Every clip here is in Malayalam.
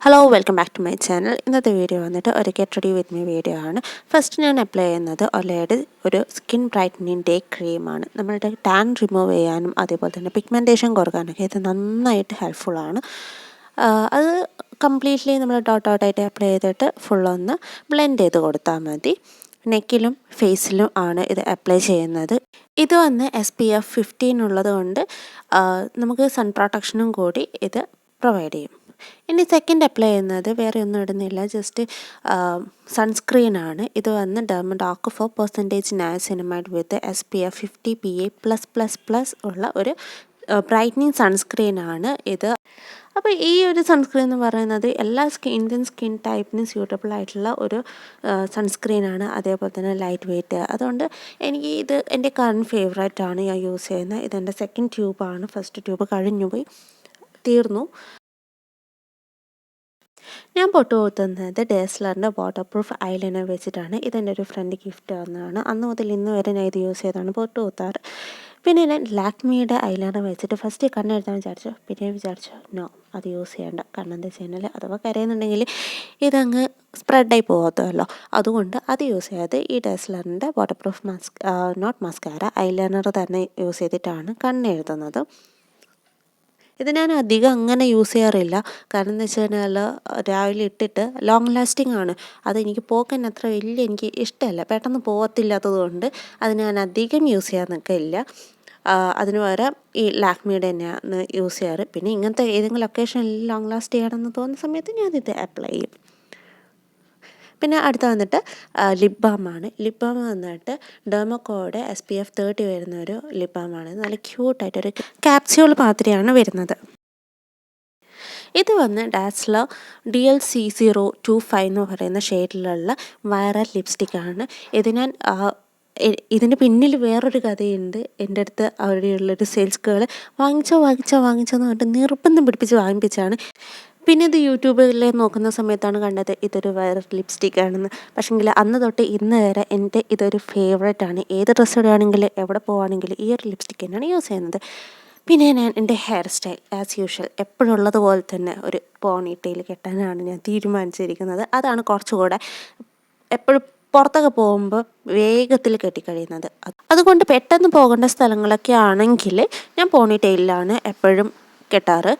Hello welcome back to my channel. ഇന്നത്തെ വീഡിയോ വന്നിട്ട് ഒരു get ready with me video ആണ്. ഫസ്റ്റ് ഞാൻ അപ്ലൈ ചെയ്യുന്നത് ഒലയുടെ ഒരു സ്കിൻ ബ്രൈറ്റനിങ് ഡേ ക്രീമാണ്. നമ്മളുടെ ടാൻ റിമൂവ് ചെയ്യാനും അതേപോലെ തന്നെ പിഗ്മെൻറ്റേഷൻ കുറക്കാനൊക്കെ ഇത് നന്നായിട്ട് ഹെൽപ്ഫുള്ളാണ്. അത് കംപ്ലീറ്റ്ലി നമ്മൾ ഡോട്ടായിട്ട് അപ്ലൈ ചെയ്തിട്ട് ഫുള്ളൊന്ന് ബ്ലെൻഡ് ചെയ്ത് കൊടുത്താൽ മതി. നെക്കിലും ഫേസിലും ആണ് ഇത് അപ്ലൈ ചെയ്യുന്നത്. ഇത് വന്ന് SPF 15 ഉള്ളത് കൊണ്ട് നമുക്ക് സൺ പ്രൊട്ടക്ഷനും കൂടി ഇത് പ്രൊവൈഡ് ചെയ്യും. ഇനി സെക്കൻഡ് അപ്ലൈ ചെയ്യുന്നത് വേറെ ഒന്നും ഇടുന്നില്ല, ജസ്റ്റ് സൺസ്ക്രീനാണ്. ഇത് വന്ന് ഡെർമഡോക്ക് 4% നയാസിനമൈഡ് വിത്ത് SPF 50 PA+++ ഉള്ള ഒരു ബ്രൈറ്റനിങ് സൺസ്ക്രീനാണ് ഇത്. അപ്പോൾ ഈ ഒരു സൺസ്ക്രീൻ എന്ന് പറയുന്നത് എല്ലാ ഇന്ത്യൻ സ്കിൻ ടൈപ്പിനും സ്യൂട്ടബിൾ ആയിട്ടുള്ള ഒരു സൺസ്ക്രീനാണ്. അതേപോലെ തന്നെ ലൈറ്റ് വെയ്റ്റ്. അതുകൊണ്ട് എനിക്ക് ഇത് എൻ്റെ കറണ്ട് ഫേവറേറ്റ് ആണ്. ഞാൻ യൂസ് ചെയ്യുന്നത് ഇതെൻ്റെ സെക്കൻഡ് ട്യൂബാണ്. ഫസ്റ്റ് ട്യൂബ് കഴിഞ്ഞു പോയി, തീർന്നു. ഞാൻ പൊട്ട് കുത്തുന്നത് ഡേസ്ലറിൻ്റെ വാട്ടർ പ്രൂഫ് ഐലൈനർ വെച്ചിട്ടാണ്. ഇതെൻ്റെ ഒരു ഫ്രണ്ട് ഗിഫ്റ്റ് തന്നതാണ്. അന്ന് മുതൽ ഇന്ന് വരെ ഞാൻ ഇത് യൂസ് ചെയ്താണ് പൊട്ട് കുത്താറ്. പിന്നെ ഞാൻ ലാക്മിയുടെ ഐലൈനർ വെച്ചിട്ട് ഫസ്റ്റ് കണ്ണെഴുതാൻ വിചാരിച്ചു, പിന്നെ വിചാരിച്ചു നോ, അത് യൂസ് ചെയ്യേണ്ട. കാരണം എന്താ വെച്ച് കഴിഞ്ഞാൽ അഥവാ കരയുന്നുണ്ടെങ്കിൽ ഇതങ്ങ് സ്പ്രെഡായി പോകത്തുമല്ലോ. അതുകൊണ്ട് അത് യൂസ് ചെയ്യാതെ ഈ ഡേസ്ലറിൻ്റെ waterproof not mascara eyeliner തന്നെ യൂസ് ചെയ്തിട്ടാണ് കണ്ണെഴുതുന്നത്. ഇത് ഞാൻ അധികം അങ്ങനെ യൂസ് ചെയ്യാറില്ല. കാരണം എന്താ വെച്ച് കഴിഞ്ഞാൽ രാവിലെ ഇട്ടിട്ട് ലോങ് ലാസ്റ്റിംഗ് ആണ്. അതെനിക്ക് പോക്കാൻ അത്ര വലിയ എനിക്ക് ഇഷ്ടമല്ല, പെട്ടെന്ന് പോകത്തില്ലാത്തത് കൊണ്ട് അത് ഞാൻ അധികം യൂസ് ചെയ്യാൻ നിൽക്കില്ല. അതിന് പകരം ഈ ലാക്മിയുടെ തന്നെയാണ് യൂസ് ചെയ്യാറ്. പിന്നെ ഇങ്ങനത്തെ ഏതെങ്കിലും ലൊക്കേഷനിൽ ലോങ് ലാസ്റ്റ് ചെയ്യണമെന്ന് തോന്നുന്ന സമയത്ത് ഞാനിത് അപ്ലൈ ചെയ്യും. പിന്നെ അടുത്ത വന്നിട്ട് ലിപ് ബാമാണ്. ലിപ് ബാം വന്നിട്ട് ഡെർമക്കോയുടെ SPF 30 വരുന്ന ഒരു ലിപ് ബാമാണ്. നല്ല ക്യൂട്ടായിട്ടൊരു ക്യാപ്സ്യൂൾ മാതിരിയാണ് വരുന്നത്. ഇത് വന്ന് ഡാസ്ലർ DL-C025 എന്ന് പറയുന്ന ഷെയ്ഡിലുള്ള വൈറൽ ലിപ്സ്റ്റിക്കാണ്. ഇത് ഞാൻ ഇതിന് പിന്നിൽ വേറൊരു കഥയുണ്ട്. എൻ്റെ അടുത്ത് അവിടെയുള്ളൊരു സെയിൽസ് ഗേൾ വാങ്ങിച്ചോ എന്ന് പറഞ്ഞിട്ട് നിർബന്ധം പിടിപ്പിച്ച് വാങ്ങിപ്പിച്ചാണ്. പിന്നെ ഇത് യൂട്യൂബിൽ നോക്കുന്ന സമയത്താണ് കണ്ടത് ഇതൊരു വൈറൽ ലിപ്സ്റ്റിക് ആണെന്ന്. പക്ഷേങ്കിൽ അന്ന് തൊട്ട് ഇന്ന് വരെ എൻ്റെ ഇതൊരു ഫേവറേറ്റ് ആണ്. ഏത് ഡ്രസ്സ് ഇടുകയാണെങ്കിൽ എവിടെ പോവുകയാണെങ്കിലും ഈ ഒരു ലിപ്സ്റ്റിക് തന്നെയാണ് യൂസ് ചെയ്യുന്നത്. പിന്നെ ഞാൻ എൻ്റെ ഹെയർ സ്റ്റൈൽ ആസ് യൂഷ്വൽ എപ്പോഴുള്ളത് പോലെ തന്നെ ഒരു പോണി ടെയിൽ കെട്ടാനാണ് ഞാൻ തീരുമാനിച്ചിരിക്കുന്നത്. അതാണ് കുറച്ചുകൂടെ എപ്പോഴും പുറത്തൊക്കെ പോകുമ്പോൾ വേഗത്തിൽ കെട്ടിക്കഴിയുന്നത്. അതുകൊണ്ട് പെട്ടെന്ന് പോകേണ്ട സ്ഥലങ്ങളൊക്കെ ആണെങ്കിൽ ഞാൻ പോണി ടെയിലാണ് എപ്പോഴും കെട്ടാറ്.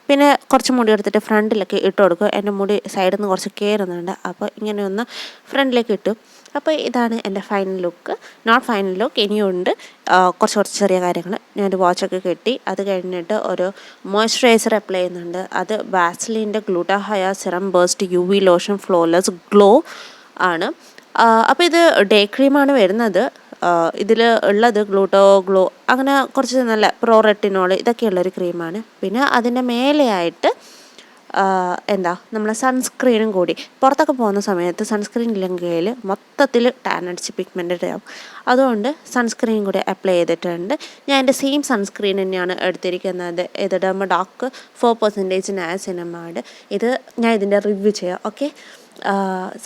പിന്നെ കുറച്ച് മുടി എടുത്തിട്ട് ഫ്രണ്ടിലൊക്കെ ഇട്ട് കൊടുക്കും. എൻ്റെ മുടി സൈഡിൽ നിന്ന് കുറച്ച് കയറുന്നുണ്ട്, അപ്പോൾ ഇങ്ങനെ ഒന്ന് ഫ്രണ്ടിലേക്ക് ഇട്ടു. അപ്പോൾ ഇതാണ് എൻ്റെ final look. Not final look, ഇനിയുണ്ട് കുറച്ച് ചെറിയ കാര്യങ്ങൾ. ഞാനൊരു വാച്ചൊക്കെ കെട്ടി. അത് കഴിഞ്ഞിട്ട് ഒരു മോയ്സ്ചറൈസർ അപ്ലൈ ചെയ്യുന്നുണ്ട്. അത് വാസ്ലിൻ്റെ gluta hya serum burst UV lotion flawless glow ആണ്. അപ്പോൾ ഇത് ഡേ ക്രീമാണ് വരുന്നത്. ഇതിൽ ഉള്ളത് ഗ്ലോ അങ്ങനെ കുറച്ച് നല്ല റെറ്റിനോൾ ഇതൊക്കെയുള്ളൊരു ക്രീമാണ്. പിന്നെ അതിൻ്റെ മേലെയായിട്ട് നമ്മൾ സൺസ്ക്രീനും കൂടി. പുറത്തൊക്കെ പോകുന്ന സമയത്ത് സൺസ്ക്രീൻ ഇല്ലെങ്കിൽ മൊത്തത്തിൽ ടാൻ അടിച്ച് പിഗ്മെൻറ്റഡ് ആവും. അതുകൊണ്ട് സൺസ്ക്രീൻ കൂടി അപ്ലൈ ചെയ്തിട്ടുണ്ട്. ഞാൻ എൻ്റെ സെയിം സൺസ്ക്രീൻ തന്നെയാണ് എടുത്തിരിക്കുന്നത്. ഇത് ഡെർമഡോക്ക് 4% നയാസിനമൈഡ്. ഇത് ഞാൻ ഇതിൻ്റെ റിവ്യൂ ചെയ്യാം, ഓക്കെ.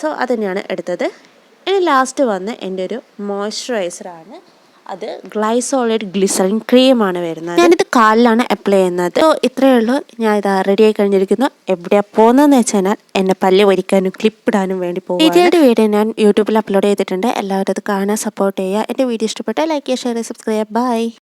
സോ അത് തന്നെയാണ് എടുത്തത്. ഇനി ലാസ്റ്റ് വന്ന് എൻ്റെ ഒരു മോയ്സ്ചറൈസറാണ്. അത് ഗ്ലൈസോളിഡ് ഗ്ലിസറിൻ ക്രീമാണ് വരുന്നത്. ഞാനിത് കാലിലാണ് അപ്ലൈ ചെയ്യുന്നത്. സോ ഇത്രയേ ഉള്ളൂ. ഞാൻ ഇത് റെഡി ആയി കഴിഞ്ഞിരിക്കുന്നു. എവിടെയാണ് പോകുന്നതെന്ന് വെച്ച് കഴിഞ്ഞാൽ എൻ്റെ പല്ല് ഒരിക്കാനും ക്ലിപ്പിടാനും വേണ്ടി പോകും. ഇതിൻ്റെ വീഡിയോ ഞാൻ യൂട്യൂബിൽ അപ്ലോഡ് ചെയ്തിട്ടുണ്ട്. എല്ലാവരും അത് കാണാൻ സപ്പോർട്ട് ചെയ്യുക. എൻ്റെ വീഡിയോ ഇഷ്ടപ്പെട്ടാൽ ലൈക്ക് ചെയ്യുക, ഷെയർ ചെയ്യുക, സബ്സ്ക്രൈബ്. ബൈ.